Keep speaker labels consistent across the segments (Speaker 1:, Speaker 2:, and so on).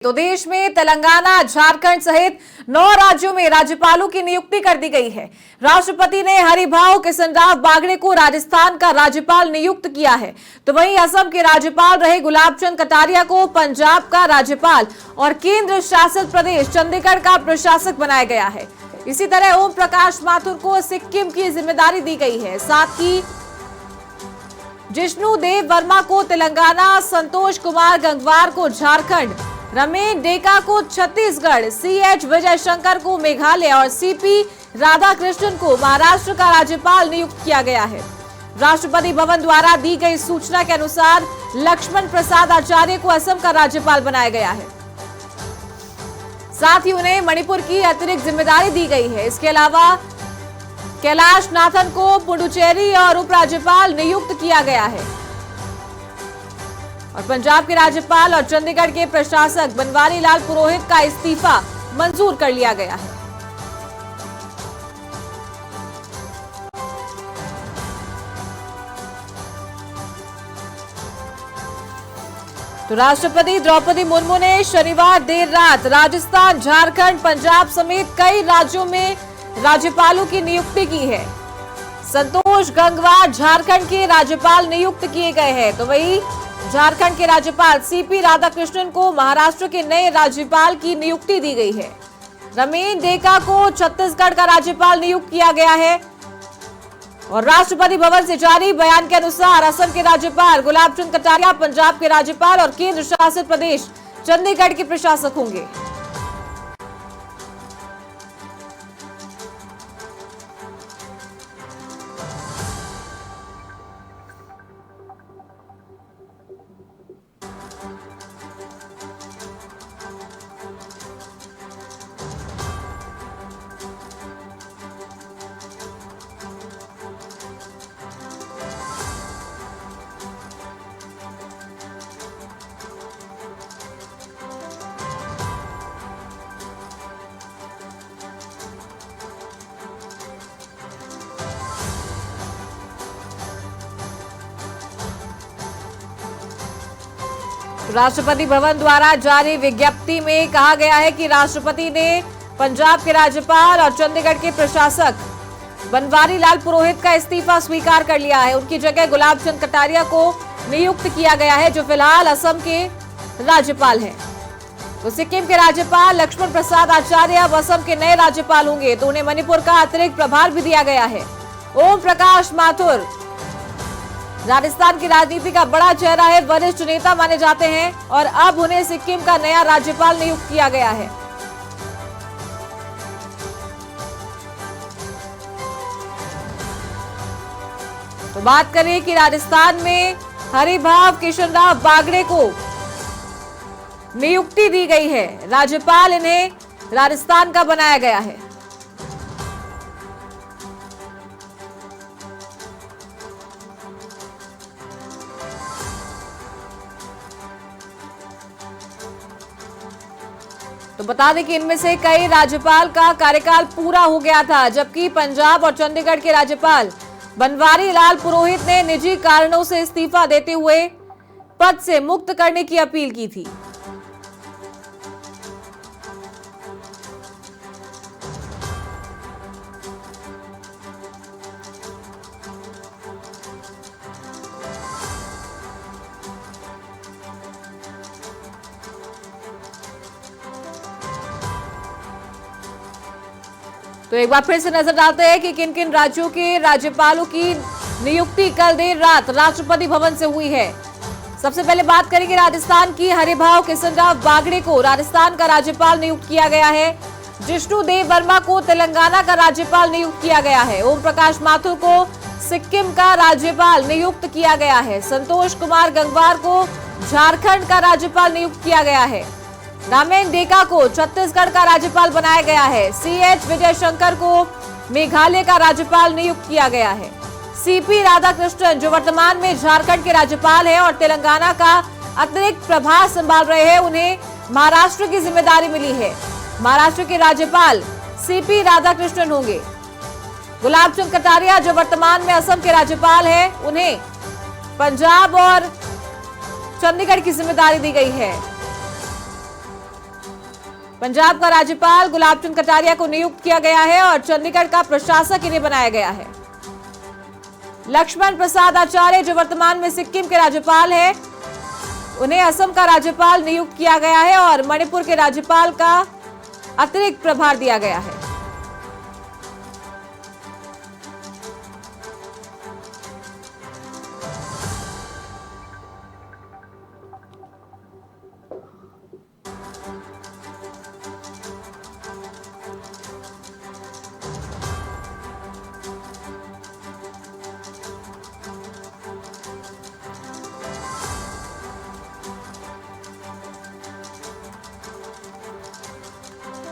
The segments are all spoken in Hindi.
Speaker 1: तो देश में तेलंगाना, झारखंड सहित 9 राज्यों में राज्यपालों की नियुक्ति कर दी गई है। राष्ट्रपति ने हरिभाऊ किशनराव बागड़े को राजस्थान का राज्यपाल नियुक्त किया है, तो वहीं असम के राज्यपाल रहे गुलाबचंद कटारिया को पंजाब का राज्यपाल और केंद्र शासित प्रदेश चंडीगढ़ का प्रशासक बनाया गया है। इसी तरह ओम प्रकाश माथुर को सिक्किम की जिम्मेदारी दी गई है। साथ ही जिष्णु देव वर्मा को तेलंगाना, संतोष कुमार गंगवार को झारखंड, रमेश डेका को छत्तीसगढ़, CH विजय शंकर को मेघालय और CP राधाकृष्णन को महाराष्ट्र का राज्यपाल नियुक्त किया गया है। राष्ट्रपति भवन द्वारा दी गई सूचना के अनुसार लक्ष्मण प्रसाद आचार्य को असम का राज्यपाल बनाया गया है। साथ ही उन्हें मणिपुर की अतिरिक्त जिम्मेदारी दी गई है। इसके अलावा कैलाश नाथन को पुडुचेरी और उपराज्यपाल नियुक्त किया गया है और पंजाब के राज्यपाल और चंडीगढ़ के प्रशासक बनवारी लाल पुरोहित का इस्तीफा मंजूर कर लिया गया है। तो राष्ट्रपति द्रौपदी मुर्मू ने शनिवार देर रात राजस्थान, झारखंड, पंजाब समेत कई राज्यों में राज्यपालों की नियुक्ति की है। संतोष गंगवार झारखंड के राज्यपाल नियुक्त किए गए हैं, तो वहीं झारखंड के राज्यपाल CP राधाकृष्णन को महाराष्ट्र के नए राज्यपाल की नियुक्ति दी गई है। रमेश डेका को छत्तीसगढ़ का राज्यपाल नियुक्त किया गया है और राष्ट्रपति भवन से जारी बयान के अनुसार असम के राज्यपाल गुलाबचंद कटारिया पंजाब के राज्यपाल और केंद्र शासित प्रदेश चंडीगढ़ के प्रशासक होंगे। राष्ट्रपति भवन द्वारा जारी विज्ञप्ति में कहा गया है कि राष्ट्रपति ने पंजाब के राज्यपाल और चंडीगढ़ के प्रशासक बनवारी लाल पुरोहित का इस्तीफा स्वीकार कर लिया है। उनकी जगह गुलाबचंद कटारिया को नियुक्त किया गया है, जो फिलहाल असम के राज्यपाल हैं। तो सिक्किम के राज्यपाल लक्ष्मण प्रसाद आचार्य अब असम के नए राज्यपाल होंगे, तो उन्हें मणिपुर का अतिरिक्त प्रभार भी दिया गया है। ओम प्रकाश माथुर राजस्थान की राजनीति का बड़ा चेहरा है, वरिष्ठ नेता माने जाते हैं और अब उन्हें सिक्किम का नया राज्यपाल नियुक्त किया गया है। तो बात करें कि राजस्थान में हरिभाऊ किशनराव बागड़े को नियुक्ति दी गई है, राज्यपाल इन्हें राजस्थान का बनाया गया है। तो बता दें कि इनमें से कई राज्यपाल का कार्यकाल पूरा हो गया था, जबकि पंजाब और चंडीगढ़ के राज्यपाल बनवारी लाल पुरोहित ने निजी कारणों से इस्तीफा देते हुए पद से मुक्त करने की अपील की थी। तो एक बार फिर से नजर डालते हैं कि किन किन राज्यों के राज्यपालों की नियुक्ति कल देर रात राष्ट्रपति भवन से हुई है। सबसे पहले बात करेंगे राजस्थान की। हरिभाऊ किशनराव बागड़े को राजस्थान का राज्यपाल नियुक्त किया गया है। जिष्णु देव वर्मा को तेलंगाना का राज्यपाल नियुक्त किया गया है। ओम प्रकाश माथुर को सिक्किम का राज्यपाल नियुक्त किया गया है। संतोष कुमार गंगवार को झारखंड का राज्यपाल नियुक्त किया गया है। रमेश डेका को छत्तीसगढ़ का राज्यपाल बनाया गया है। CH विजय शंकर को मेघालय का राज्यपाल नियुक्त किया गया है। CP राधाकृष्णन जो वर्तमान में झारखंड के राज्यपाल हैं और तेलंगाना का अतिरिक्त प्रभार संभाल रहे हैं, उन्हें महाराष्ट्र की जिम्मेदारी मिली है। महाराष्ट्र के राज्यपाल CP राधाकृष्णन होंगे। गुलाबचंद कटारिया जो वर्तमान में असम के राज्यपाल हैं, उन्हें पंजाब और चंडीगढ़ की जिम्मेदारी दी गई है। पंजाब का राज्यपाल गुलाब चंद कटारिया को नियुक्त किया गया है और चंडीगढ़ का प्रशासक इन्हें बनाया गया है। लक्ष्मण प्रसाद आचार्य जो वर्तमान में सिक्किम के राज्यपाल हैं, उन्हें असम का राज्यपाल नियुक्त किया गया है और मणिपुर के राज्यपाल का अतिरिक्त प्रभार दिया गया है।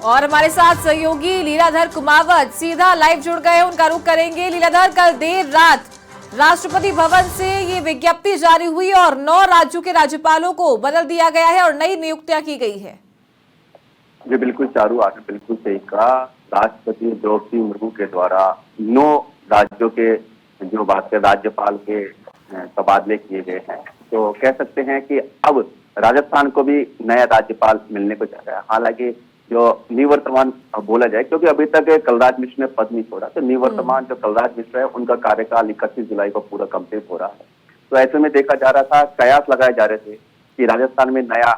Speaker 1: और हमारे साथ सहयोगी लीलाधर कुमावत सीधा लाइव जुड़ गए, उनका रुख करेंगे। लीलाधर, कल देर रात राष्ट्रपति भवन से ये विज्ञप्ति जारी हुई और 9 राज्यों के राज्यपालों को बदल दिया गया है और नई नियुक्तियां की गई है।
Speaker 2: जी बिल्कुल चारू, आपने बिल्कुल सही कहा। राष्ट्रपति द्रौपदी मुर्मू के द्वारा 9 राज्यों के जो राज्यपाल के तबादले किए गए हैं, तो कह सकते हैं कि अब राजस्थान को भी नया राज्यपाल मिलने को जा रहा है। हालांकि जो निवर्तमान बोला जाए, क्योंकि अभी तक कलराज मिश्र ने पद नहीं छोड़ा, तो निवर्तमान जो कलराज मिश्र है उनका कार्यकाल 31 जुलाई को पूरा कंप्लीट हो रहा है। तो ऐसे में देखा जा रहा था, कयास लगाए जा रहे थे कि राजस्थान में नया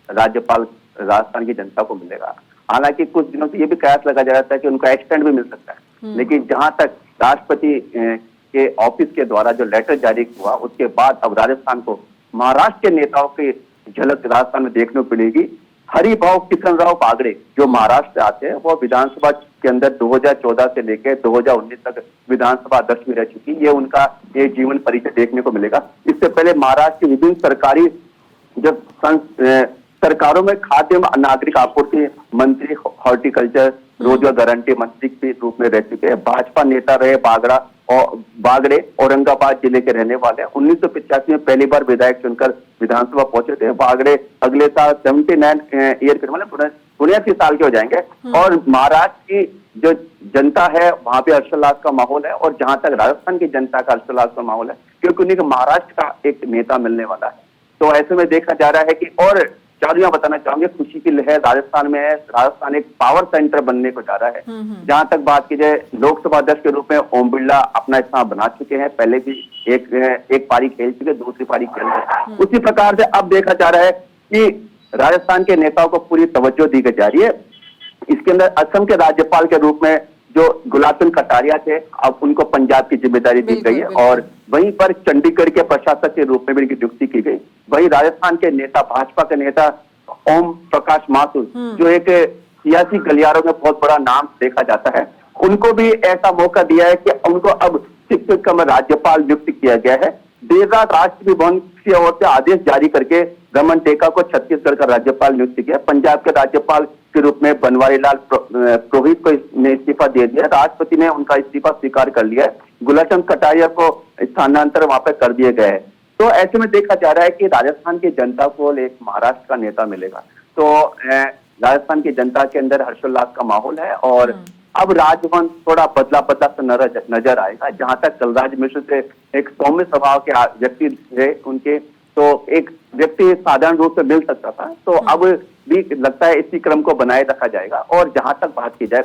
Speaker 2: राज्यपाल राजस्थान की जनता को मिलेगा। हालांकि कुछ दिनों से ये भी कयास लगाया जा रहा था कि उनका एक्सटेंड भी मिल सकता है, लेकिन जहां तक राष्ट्रपति के ऑफिस के द्वारा जो लेटर जारी हुआ, उसके बाद अब राजस्थान को महाराष्ट्र के नेताओं की झलक राजस्थान में देखने को मिलेगी। हरिभाऊ किशनराव बागड़े जो महाराष्ट्र से आते हैं, वो विधानसभा के अंदर 2014 से लेकर 2019 तक विधानसभा अध्यक्ष भी रह चुकी। ये उनका ये जीवन परिचय देखने को मिलेगा। इससे पहले महाराष्ट्र की विभिन्न सरकारी जब सरकारों में खाद्य नागरिक आपूर्ति मंत्री, हॉर्टिकल्चर, रोजगार गारंटी मंत्री के रूप में रह चुके हैं। भाजपा नेता रहे बागड़े औरंगाबाद जिले के रहने वाले हैं। 1985 में पहली बार विधायक चुनकर विधानसभा पहुंचे थे। बागड़े अगले साल 79 ईयर के मतलब 79 साल के हो जाएंगे। और महाराष्ट्र की जो जनता है वहां पे हर्षोल्लास का माहौल है, और जहां तक राजस्थान की जनता का हर्षोल्लास का माहौल है, क्योंकि उन्हें महाराष्ट्र का एक नेता मिलने वाला है। तो ऐसे में देखा जा रहा है कि, और चारू बताना चाहूंगे, खुशी की लहर राजस्थान में है। राजस्थान एक पावर सेंटर बनने को जा रहा है। जहां तक बात की जाए, लोकसभा अध्यक्ष के रूप में ओम बिरला अपना स्थान बना चुके हैं। पहले भी एक पारी खेल चुके, दूसरी पारी खेल रहे। उसी प्रकार से अब देखा जा रहा है कि राजस्थान के नेताओं को पूरी तवज्जो दी जा रही है। इसके अंदर असम के राज्यपाल के रूप में जो गुलाब चंद कटारिया थे, अब उनको पंजाब की जिम्मेदारी दी गई है, और वहीं पर चंडीगढ़ के प्रशासक के रूप में भी इनकी नियुक्ति की गई। वहीं राजस्थान के नेता, भाजपा के नेता ओम प्रकाश माथुर, जो एक सियासी गलियारों में बहुत बड़ा नाम देखा जाता है, उनको भी ऐसा मौका दिया है कि उनको अब सिक्किम का राज्यपाल नियुक्त किया गया है। देर रात राष्ट्रपति भवन की ओर से आदेश जारी करके रमन टेका को छत्तीसगढ़ का राज्यपाल नियुक्त किया। पंजाब के राज्यपाल के रूप में बनवारी लाल पुरोहित को ने इस्तीफा दे दिया। राष्ट्रपति ने उनका इस्तीफा स्वीकार कर लिया है। गुलाब चंद कटारिया को स्थानांतर वहां पर कर दिए गए हैं। तो ऐसे में देखा जा रहा है कि राजस्थान की जनता को एक महाराष्ट्र का नेता मिलेगा। तो राजस्थान की जनता के अंदर हर्षोल्लास का माहौल है, और अब राजभवन थोड़ा बदला सा नजर आएगा। जहां तक कलराज मिश्र से एक सौम्य स्वभाव के व्यक्ति थे उनके, तो एक व्यक्ति साधारण रूप से मिल सकता था, तो अब भी लगता है इसी क्रम को बनाए रखा जाएगा। और जहां तक बात की जाए,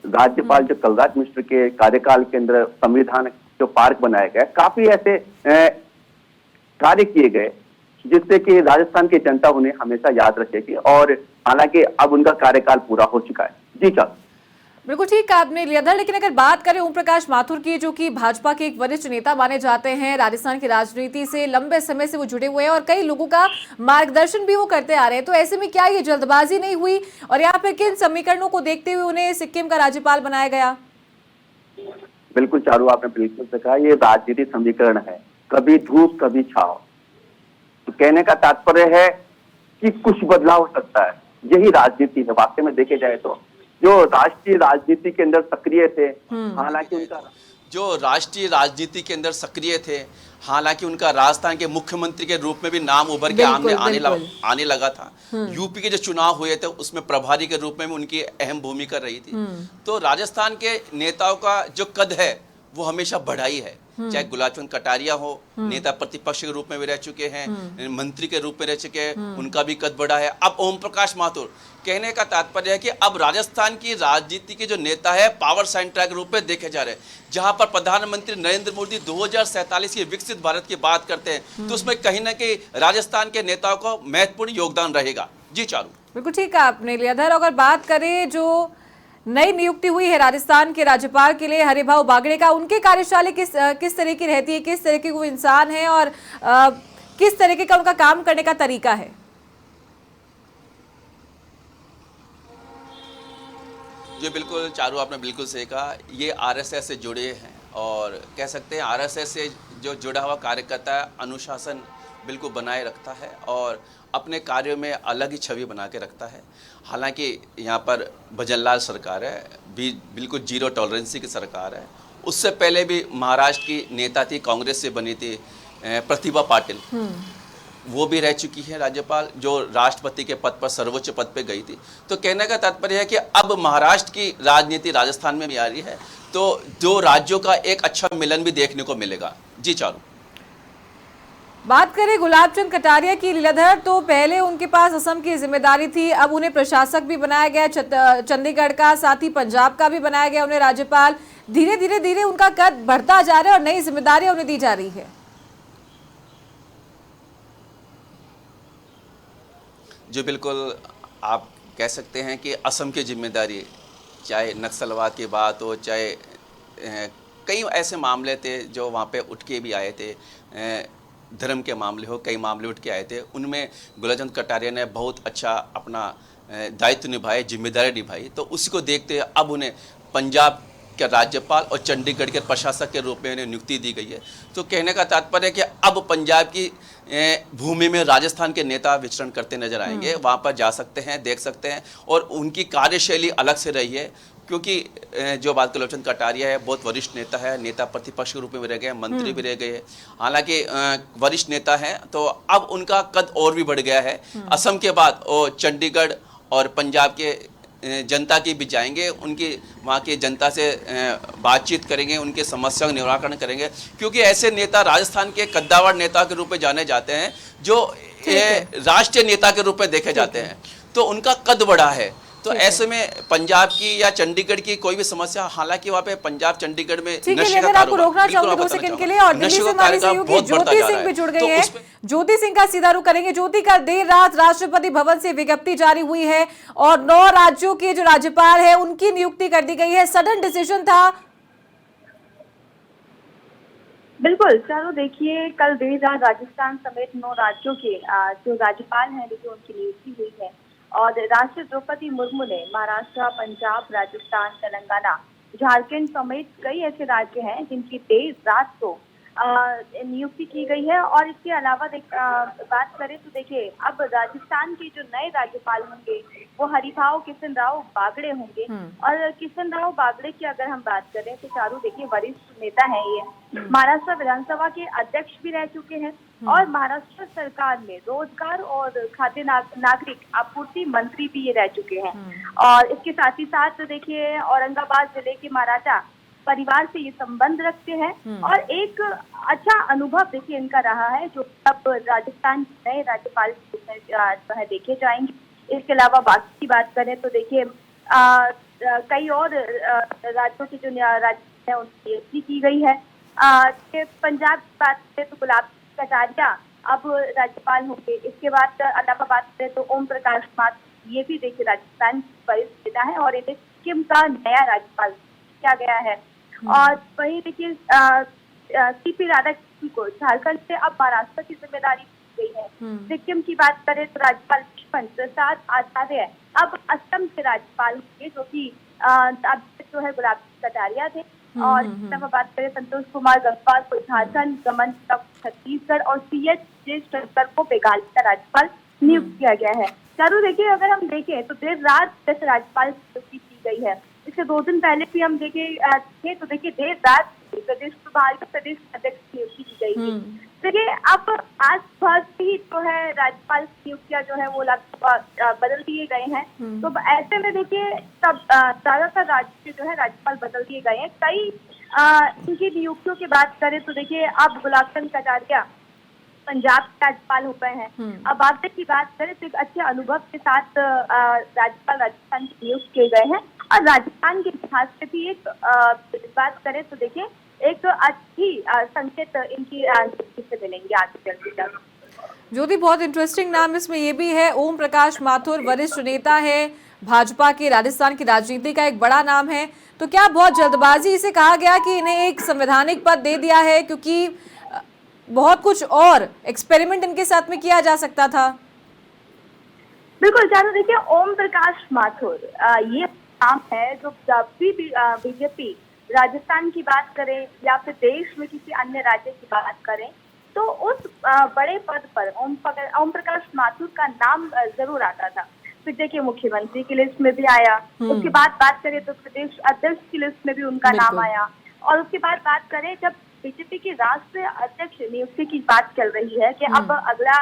Speaker 2: राज्यपाल जो कलराज मिश्र के कार्यकाल के अंदर संविधान जो पार्क बनाया गया, काफी ऐसे कार्य किए गए जिससे कि राजस्थान की जनता उन्हें हमेशा याद रखेगी। और हालांकि अब उनका कार्यकाल पूरा हो चुका है। जी चार,
Speaker 1: बिल्कुल ठीक आपने लिया था। लेकिन अगर बात करें ओम प्रकाश माथुर की, जो कि भाजपा के एक वरिष्ठ नेता माने जाते हैं, राजस्थान की राजनीति से लंबे समय से वो जुड़े हुए हैं और कई लोगों का मार्गदर्शन भी वो करते आ रहे हैं, तो ऐसे में क्या ये जल्दबाजी नहीं हुई, और या फिर किन समीकरणों को देखते हुए उन्हें सिक्किम का राज्यपाल बनाया गया?
Speaker 2: बिल्कुल चारू, आपने बिल्कुल कहा, ये राजनीतिक समीकरण है, कभी धूप कभी छाव। तो कहने का तात्पर्य है कि कुछ बदलाव हो सकता है, यही राजनीति है। वास्तव में देखे जाए तो जो राष्ट्रीय राजनीति के अंदर सक्रिय थे, हालांकि उनका
Speaker 3: जो राष्ट्रीय राजनीति के अंदर सक्रिय थे, हालांकि उनका राजस्थान के मुख्यमंत्री के रूप में भी नाम उभर के आने लगा था। यूपी के जो चुनाव हुए थे उसमें प्रभारी के रूप में भी उनकी अहम भूमिका रही थी। तो राजस्थान के नेताओं का जो कद है वो हमेशा बढ़ा ही है। चाहे गुलाब चंद कटारिया हो, नेता प्रतिपक्ष के रूप में भी रह चुके हैं, मंत्री के रूप में रह चुके हैं, उनका भी कद बढ़ा है। अब ओम प्रकाश माथुर, कहने का तात्पर्य है कि अब राजस्थान की राजनीति के जो नेता है पावर सेंटर के रूप में देखे जा रहे हैं। जहां पर प्रधानमंत्री नरेंद्र मोदी 2047 की विकसित भारत की बात करते हैं, तो उसमें कहीं ना कहीं राजस्थान के नेताओं को महत्वपूर्ण योगदान रहेगा। जी चारू,
Speaker 1: बिल्कुल ठीक है आपने लियाधर। अगर बात करें जो नई नियुक्ति हुई है राजस्थान के राज्यपाल के लिए हरिभाऊ बागड़े का, उनकी कार्यशैली किस तरह की रहती है, किस तरह के वो इंसान है और किस तरीके का उनका काम करने का तरीका है?
Speaker 3: जी बिल्कुल चारू, आपने बिल्कुल सही कहा। ये आरएसएस से जुड़े हैं और कह सकते हैं आरएसएस से जो जुड़ा हुआ कार्यकर्ता अनुशासन बिल्कुल बनाए रखता है और अपने कार्यों में अलग ही छवि बना के रखता है। हालांकि यहाँ पर भजनलाल सरकार है, बिल्कुल जीरो टॉलरेंसी की सरकार है। उससे पहले भी महाराष्ट्र की नेता थी, कांग्रेस से बनी थी प्रतिभा पाटिल, वो भी रह चुकी है राज्यपाल, जो राष्ट्रपति के पद पर सर्वोच्च पद पे गई थी। तो कहने का तात्पर्य है कि अब महाराष्ट्र की राजनीति राजस्थान में भी आ रही है, तो दो राज्यों का एक अच्छा मिलन भी देखने को मिलेगा। जी चारू,
Speaker 1: बात करें गुलाब चंद कटारिया की लीलाधर, तो पहले उनके पास असम की जिम्मेदारी थी, अब उन्हें प्रशासक भी बनाया गया, चंडीगढ़ का, साथ ही पंजाब का भी बनाया गया उन्हें राज्यपाल। धीरे धीरे उनका कद बढ़ता जा रहा है और नई जिम्मेदारियां उन्हें दी जा रही है।
Speaker 3: जो बिल्कुल आप कह सकते हैं कि असम की जिम्मेदारी, चाहे नक्सलवाद की बात हो, चाहे कई ऐसे मामले थे जो वहाँ पे उठ के भी आए थे, धर्म के मामले हो, कई मामले उठ के आए थे, उनमें गुलाब चंद कटारिया ने बहुत अच्छा अपना दायित्व निभाए, जिम्मेदारी निभाई। तो उसी को देखते हुए अब उन्हें पंजाब के राज्यपाल और चंडीगढ़ के प्रशासक के रूप में उन्हें नियुक्ति दी गई है। तो कहने का तात्पर्य है कि अब पंजाब की भूमि में राजस्थान के नेता विचरण करते नजर आएंगे, वहाँ पर जा सकते हैं, देख सकते हैं, और उनकी कार्यशैली अलग से रही है। क्योंकि जो बात गुलाब चंद कटारिया है, बहुत वरिष्ठ नेता है, नेता प्रतिपक्ष के रूप में भी रह गए, मंत्री भी रह गए, हालांकि वरिष्ठ नेता हैं, तो अब उनका कद और भी बढ़ गया है। असम के बाद वो चंडीगढ़ और पंजाब के जनता की भी जाएंगे, उनकी वहाँ की जनता से बातचीत करेंगे, उनके समस्याओं का निराकरण करेंगे, क्योंकि ऐसे नेता राजस्थान के कद्दावर नेता के रूप में जाने जाते हैं, जो राष्ट्रीय नेता के रूप में देखे जाते हैं, तो उनका कद बढ़ा है। तो ऐसे में पंजाब की या चंडीगढ़ की कोई भी समस्या, हालांकि वहाँ पे पंजाब चंडीगढ़ में
Speaker 1: नशे का आपको रोकना चाहूंगी 2 सेकंड के लिए, और दिल्ली से हमारे सहयोगी ज्योति सिंह भी जुड़ गई है। ज्योति सिंह का सीधा रुख करेंगे। ज्योति, का देर रात राष्ट्रपति भवन से विज्ञप्ति जारी हुई है और 9 राज्यों के जो राज्यपाल है उनकी नियुक्ति कर दी गई है, सडन डिसीजन था।
Speaker 4: बिल्कुल चारों, देखिए कल देर रात राजस्थान समेत 9 राज्यों के जो राज्यपाल हैं देखिए उनकी नियुक्ति हुई है, और राष्ट्रपति द्रौपदी मुर्मू ने महाराष्ट्र, पंजाब, राजस्थान, तेलंगाना, झारखंड समेत कई ऐसे राज्य हैं जिनकी देर रात को नियुक्ति की गई है। और इसके अलावा बात करें तो देखिए अब राजस्थान के जो नए राज्यपाल होंगे वो हरिभाऊ किशन राव बागड़े होंगे। और किशन राव बागड़े की अगर हम बात करें तो चारू देखिए वरिष्ठ नेता है, ये महाराष्ट्र विधानसभा के अध्यक्ष भी रह चुके हैं और महाराष्ट्र सरकार में रोजगार और खाद्य नागरिक आपूर्ति मंत्री भी ये रह चुके हैं। और इसके साथ ही साथ देखिए औरंगाबाद जिले के महाराजा परिवार से ये संबंध रखते हैं और एक अच्छा अनुभव देखिए इनका रहा है, जो अब राजस्थान के नए राज्यपाल जो है देखे जाएंगे। इसके अलावा बाकी की बात करें तो देखिए कई और राज्यों के जो राज्य है उनकी नियुक्ति की गई है। पंजाब की बात करें तो गुलाब कटारिया अब राज्यपाल होंगे। इसके बाद अलावा बात करें तो ओम प्रकाश माथुर, ये भी देखिए राजस्थान की वरिष्ठ नेता है और इन्हें सिक्किम का नया राज्यपाल किया गया है। और वही देखिए सीपी राधाकृष्णन को झारखंड से अब महाराष्ट्र की जिम्मेदारी दी गई है। सिक्किम की बात करें तो राज्यपाल प्रसाद आचार्य अब असम के राज्यपाल होंगे, जो कि अब जो है गुलाब कटारिया थे। और बात करें संतोष कुमार गंगवार को झारखंड, गमन छत्तीसगढ़ और CH जयशंकर को मेघालय का राज्यपाल नियुक्त किया गया है। चारों देखिए अगर हम देखें तो देर रात जैसे राज्यपाल नियुक्ति की गई है, इससे 2 दिन पहले भी हम देखे तो देखिए देर रात प्रदेश प्रदेश अध्यक्ष की नियुक्ति की गई थी। देखिए अब आज भर ही जो है राज्यपाल की नियुक्तियां जो है वो बदल दिए गए हैं। तो ऐसे में देखिए सब ज्यादातर राज्य के जो है राज्यपाल बदल दिए गए हैं। कई इनकी नियुक्तियों की बात करें तो देखिए अब गुलाब चंद कटारिया पंजाब के राज्यपाल हो गए हैं। अब बागड़ी की बात करें तो एक अच्छे अनुभव के साथ राज्यपाल राजस्थान की नियुक्त किए गए हैं और राजस्थान के इतिहास से भी एक बात करें तो देखिए एक अच्छी संकेत इनकी नियुक्ति से मिलेंगे आगे चलते तक।
Speaker 1: ज्योति, बहुत इंटरेस्टिंग नाम इसमें ये भी है, ओम प्रकाश माथुर वरिष्ठ नेता है भाजपा के, राजस्थान की राजनीति का एक बड़ा नाम है। तो क्या बहुत जल्दबाजी से कहा गया कि इन्हें एक संवैधानिक पद दे दिया है, क्योंकि बहुत कुछ और एक्सपेरिमेंट इनके साथ में किया जा सकता था?
Speaker 4: बिल्कुल चारों, देखिए ओम प्रकाश माथुर ये नाम है जो जब भी बीजेपी राजस्थान की बात करें या फिर देश में किसी अन्य राज्य की बात करें तो उस बड़े पद पर ओम प्रकाश माथुर का नाम जरूर आता था। फिर देखिए मुख्यमंत्री की लिस्ट में भी आया, उसके बाद बात करें तो प्रदेश अध्यक्ष की लिस्ट में भी उनका नाम आया, और उसके बाद बात करें जब बीजेपी की राष्ट्रीय अध्यक्ष नियुक्ति की बात चल रही है कि अब अगला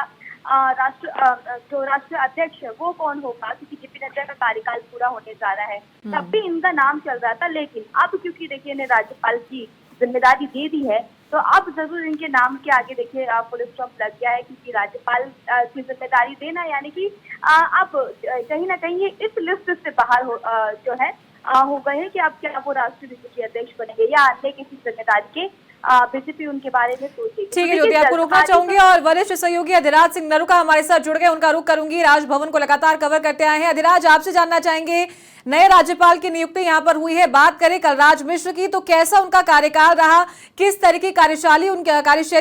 Speaker 4: जो राष्ट्रीय अध्यक्ष है वो कौन होगा, क्योंकि जेपी नड्डा का कार्यकाल पूरा होने जा रहा है, तब भी इनका नाम चल रहा था। लेकिन अब क्योंकि देखिए इन्हें राज्यपाल की जिम्मेदारी दे दी है तो अब जरूर इनके नाम के आगे देखिए फुल स्टॉप लग गया है, क्योंकि राज्यपाल की जिम्मेदारी देना यानी कि अब कहीं ना कहीं ये इस लिस्ट से बाहर हो गए हैं कि अब क्या वो राष्ट्रीय बीजेपी अध्यक्ष बनेंगे या अन्य किसी जिम्मेदारी के बीजेपी उनके बारे में सोचेगी।
Speaker 1: ठीक है ज्योति, आपको रोकना चाहूंगी और वरिष्ठ सहयोगी अधिराज सिंह नरूका हमारे साथ जुड़ गए, उनका रुख करूंगी। राजभवन को लगातार कवर करते आए हैं। अधिराज, आपसे जानना चाहेंगे, नए राज्यपाल की नियुक्ति यहाँ पर हुई है, बात करें कलराज मिश्र की तो कैसा उनका कार्यकाल रहा, किस तरह की कार्यशैली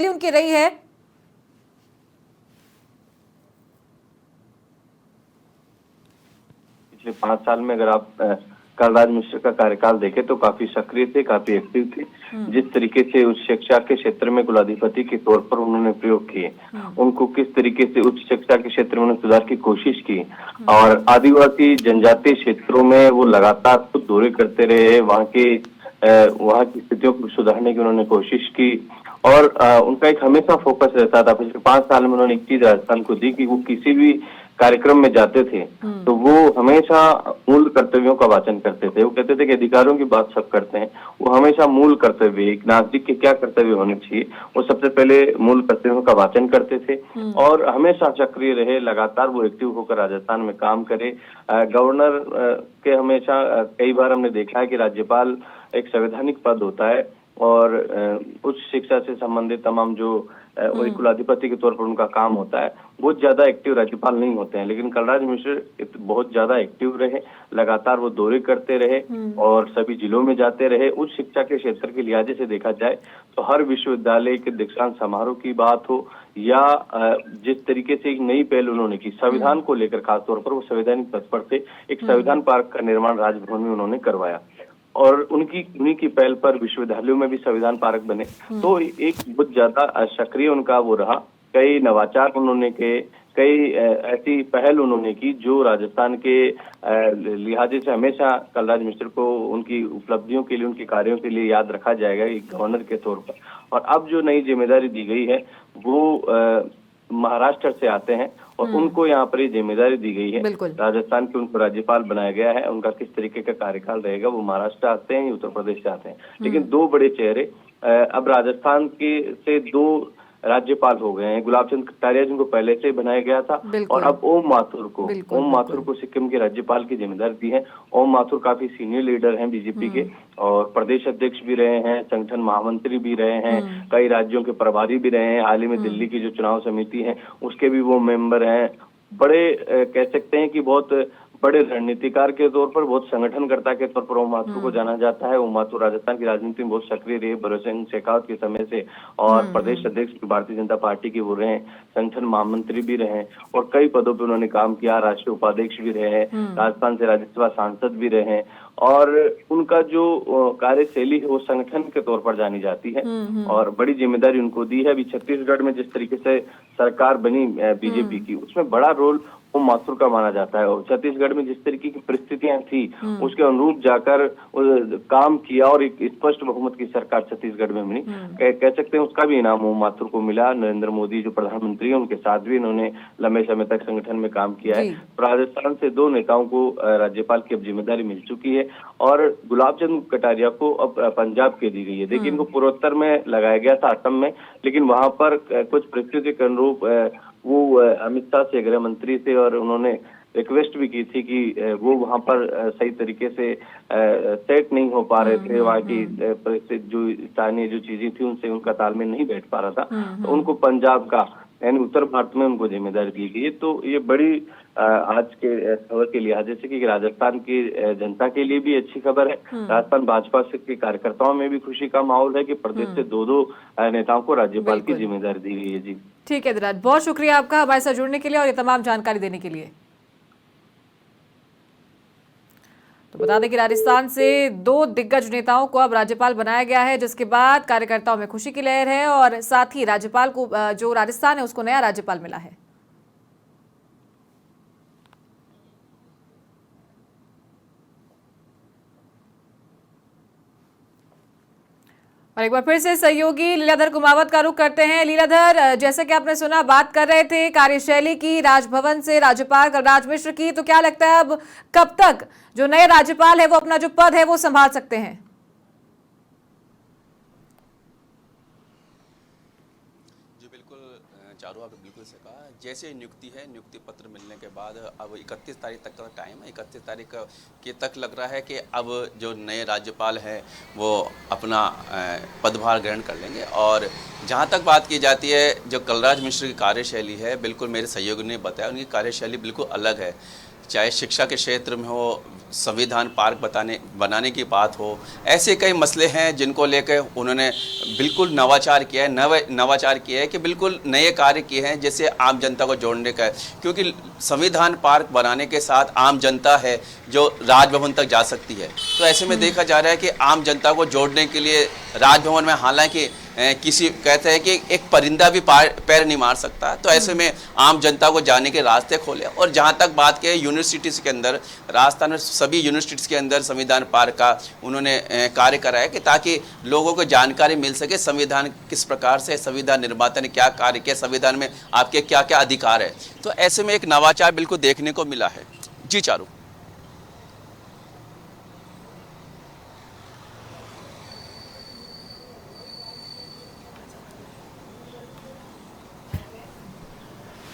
Speaker 1: उनकी रही है?
Speaker 5: पिछले 5 साल में अगर आप कलराज मिश्र का कार्यकाल देखें तो काफी सक्रिय थे, काफी एक्टिव थे। जिस तरीके से उच्च शिक्षा के क्षेत्र में कुलाधिपति के तौर पर उन्होंने प्रयोग किए, उनको किस तरीके से उच्च शिक्षा के क्षेत्र में उन्होंने सुधार की कोशिश की, और आदिवासी जनजातीय क्षेत्रों में वो लगातार खुद दौरे करते रहे, वहाँ की स्थितियों को सुधारने की उन्होंने कोशिश की, और उनका एक हमेशा फोकस रहता था। पिछले 5 साल में उन्होंने एक चीज राजस्थान को दी कि वो किसी भी कार्यक्रम में जाते थे तो वो हमेशा मूल कर्तव्यों का वाचन करते थे। वो कहते थे कि अधिकारों की बात सब करते हैं, वो हमेशा मूल कर्तव्य, एक नागरिक के क्या कर्तव्य होने चाहिए, वो सबसे पहले मूल कर्तव्यों का वाचन करते थे और हमेशा सक्रिय रहे। लगातार वो एक्टिव होकर राजस्थान में काम करे। गवर्नर के हमेशा कई बार हमने देखा है कि राज्यपाल एक संवैधानिक पद होता है और उच्च शिक्षा से संबंधित तमाम जो कुलाधिपति के तौर पर उनका काम होता है, बहुत ज्यादा एक्टिव राज्यपाल नहीं होते हैं। लेकिन कलराज मिश्र बहुत ज्यादा एक्टिव रहे, लगातार वो दौरे करते रहे और सभी जिलों में जाते रहे। उच्च शिक्षा के क्षेत्र के लिहाजे से देखा जाए तो हर विश्वविद्यालय के दीक्षांत समारोह की बात हो या जिस तरीके से एक नई पहल उन्होंने की संविधान को लेकर, खासतौर पर वो संवैधानिक तत्पर थे, एक संविधान पार्क का निर्माण राजभवन में उन्होंने करवाया और उन्हीं की पहल पर विश्वविद्यालयों में भी संविधान पार्क बने। तो एक बहुत ज्यादा सक्रिय उनका वो रहा। कई नवाचार उन्होंने किए, कई ऐसी पहल उन्होंने की जो राजस्थान के लिहाजे से हमेशा कलराज मिश्र को उनकी उपलब्धियों के लिए, उनके कार्यों के लिए याद रखा जाएगा एक गवर्नर के तौर पर। और अब जो नई जिम्मेदारी दी गई है वो महाराष्ट्र से आते हैं और उनको यहाँ पर ये जिम्मेदारी दी गई है। राजस्थान के उनको राज्यपाल बनाया गया है। उनका किस तरीके का कार्यकाल रहेगा, वो महाराष्ट्र आते हैं या उत्तर प्रदेश से आते हैं। लेकिन 2 बड़े चेहरे अब राजस्थान के से 2 राज्यपाल हो गए हैं। गुलाब चंद कटारिया जिनको पहले से बनाया गया था और अब ओम माथुर को सिक्किम के राज्यपाल की जिम्मेदारी दी है। ओम माथुर काफी सीनियर लीडर हैं बीजेपी के और प्रदेश अध्यक्ष भी रहे हैं, संगठन महामंत्री भी रहे हैं, कई राज्यों के प्रभारी भी रहे हैं। हाल ही में दिल्ली की जो चुनाव समिति है उसके भी वो मेंबर हैं। बड़े कह सकते हैं कि बहुत बड़े रणनीतिकार के तौर पर, बहुत संगठनकर्ता के तौर पर ओम माथुर को जाना जाता है। ओम माथुर राजस्थान की राजनीति में बहुत सक्रिय रहे, भरोसे सिंह शेखावत के समय से, और प्रदेश अध्यक्ष भारतीय जनता पार्टी के वो रहे, संगठन महामंत्री भी रहे और कई पदों पर उन्होंने काम किया। राष्ट्रीय उपाध्यक्ष भी रहे, राजस्थान से राज्यसभा सांसद भी रहे और उनका जो कार्यशैली है वो संगठन के तौर पर जानी जाती है और बड़ी जिम्मेदारी उनको दी है। अभी छत्तीसगढ़ में जिस तरीके से सरकार बनी बीजेपी की, उसमें बड़ा रोल वो माथुर का माना जाता है। और छत्तीसगढ़ में जिस तरीके की परिस्थितियां थी उसके अनुरूप जाकर काम किया और एक स्पष्ट बहुमत की सरकार छत्तीसगढ़ में बनी, कह सकते हैं उसका भी इनाम वो माथुर को मिला। नरेंद्र मोदी जो प्रधानमंत्री है उनके साथ भी इन्होंने लंबे समय तक संगठन में काम किया है। राजस्थान से 2 नेताओं को राज्यपाल की अब जिम्मेदारी मिल चुकी है और गुलाब चंद कटारिया को अब पंजाब के दी गई है। देखिए, इनको पूर्वोत्तर में लगाया गया था, असम में, लेकिन वहां पर कुछ परिस्थिति के अनुरूप वो अमित शाह से, गृह मंत्री से, और उन्होंने रिक्वेस्ट भी की थी कि वो वहां पर सही तरीके से सेट नहीं हो पा रहे थे। वहाँ की जो स्थानीय जो चीजें थी उनसे उनका तालमेल नहीं बैठ पा रहा था, तो उनको पंजाब का यानी उत्तर भारत में उनको जिम्मेदारी दी गई है। तो ये बड़ी आज के खबर के लिहाज से कि राजस्थान की जनता के लिए भी अच्छी खबर है। राजस्थान भाजपा के कार्यकर्ताओं में भी खुशी का माहौल है कि प्रदेश से 2 नेताओं को राज्यपाल की जिम्मेदारी दी गई है। जी
Speaker 1: ठीक है धीराज, बहुत शुक्रिया आपका हमारे साथ जुड़ने के लिए और ये तमाम जानकारी देने के लिए। तो बता दें कि राजस्थान से 2 दिग्गज नेताओं को अब राज्यपाल बनाया गया है, जिसके बाद कार्यकर्ताओं में खुशी की लहर है और साथ ही राज्यपाल को, जो राजस्थान है उसको नया राज्यपाल मिला है। और एक बार फिर से सहयोगी लीलाधर कुमावत का रुख करते हैं। लीलाधर, जैसे कि आपने सुना, बात कर रहे थे कार्यशैली की राजभवन से राज्यपाल कलराज मिश्र की, तो क्या लगता है अब कब तक जो नए राज्यपाल है वो अपना जो पद है वो संभाल सकते हैं?
Speaker 3: जी बिल्कुल चारू, आपने बिल्कुल से कहा। जैसे नियुक्ति है, नियुक्ति पत्र मिलने के बाद अब 31 तारीख तक का टाइम है। 31 तारीख के तक लग रहा है कि अब जो नए राज्यपाल हैं वो अपना पदभार ग्रहण कर लेंगे। और जहाँ तक बात की जाती है, जो कलराज मिश्र की कार्यशैली है, बिल्कुल मेरे सहयोगी ने बताया, उनकी कार्यशैली बिल्कुल अलग है। चाहे शिक्षा के क्षेत्र में हो, संविधान पार्क बनाने की बात हो, ऐसे कई मसले हैं जिनको लेकर उन्होंने बिल्कुल नवाचार किया है। नवाचार किया है कि बिल्कुल नए कार्य किए हैं, जैसे आम जनता को जोड़ने का है। क्योंकि संविधान पार्क बनाने के साथ आम जनता है जो राजभवन तक जा सकती है। तो ऐसे में देखा जा रहा है कि आम जनता को जोड़ने के लिए राजभवन में, हालांकि किसी कहते हैं कि एक परिंदा भी पैर नहीं मार सकता, तो ऐसे में आम जनता को जाने के रास्ते खोले। और जहाँ तक बात की यूनिवर्सिटीज़ के अंदर, राजस्थान में सभी यूनिवर्सिटीज़ के अंदर संविधान पार्क का उन्होंने कार्य कराया कि ताकि लोगों को जानकारी मिल सके संविधान किस प्रकार से, संविधान निर्माता ने क्या कार्य किया, संविधान में आपके क्या क्या अधिकार है। तो ऐसे में एक नवाचार बिल्कुल देखने को मिला है। जी चारू।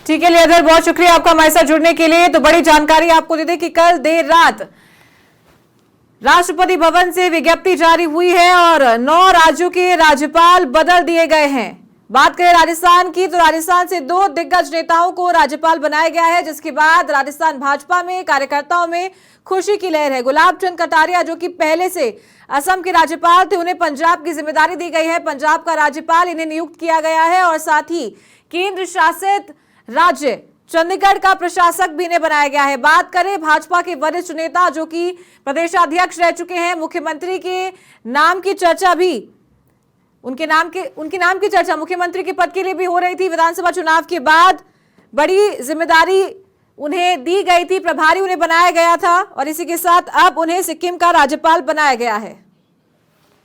Speaker 1: ठीक है लीलाधर, बहुत शुक्रिया आपका हमारे साथ जुड़ने के लिए। तो बड़ी जानकारी आपको दे दें कि कल देर रात राष्ट्रपति भवन से विज्ञप्ति जारी हुई है और 9 राज्यों के राज्यपाल बदल दिए गए हैं। बात करें राजस्थान की, तो राजस्थान से 2 दिग्गज नेताओं को राज्यपाल बनाया गया है, जिसके बाद राजस्थान भाजपा में कार्यकर्ताओं में खुशी की लहर है। गुलाब चंद कटारिया, जो कि पहले से असम के राज्यपाल थे, उन्हें पंजाब की जिम्मेदारी दी गई है। पंजाब का राज्यपाल इन्हें नियुक्त किया गया है और साथ ही केंद्र शासित राज्य चंडीगढ़ का प्रशासक भी इन्हें बनाया गया है। बात करें भाजपा के वरिष्ठ नेता जो कि प्रदेशाध्यक्ष रह चुके हैं, मुख्यमंत्री के नाम की चर्चा भी उनके नाम की चर्चा मुख्यमंत्री के पद के लिए भी हो रही थी। विधानसभा चुनाव के बाद बड़ी जिम्मेदारी उन्हें दी गई थी, प्रभारी उन्हें बनाया गया था और इसी के साथ अब उन्हें सिक्किम का राज्यपाल बनाया गया है।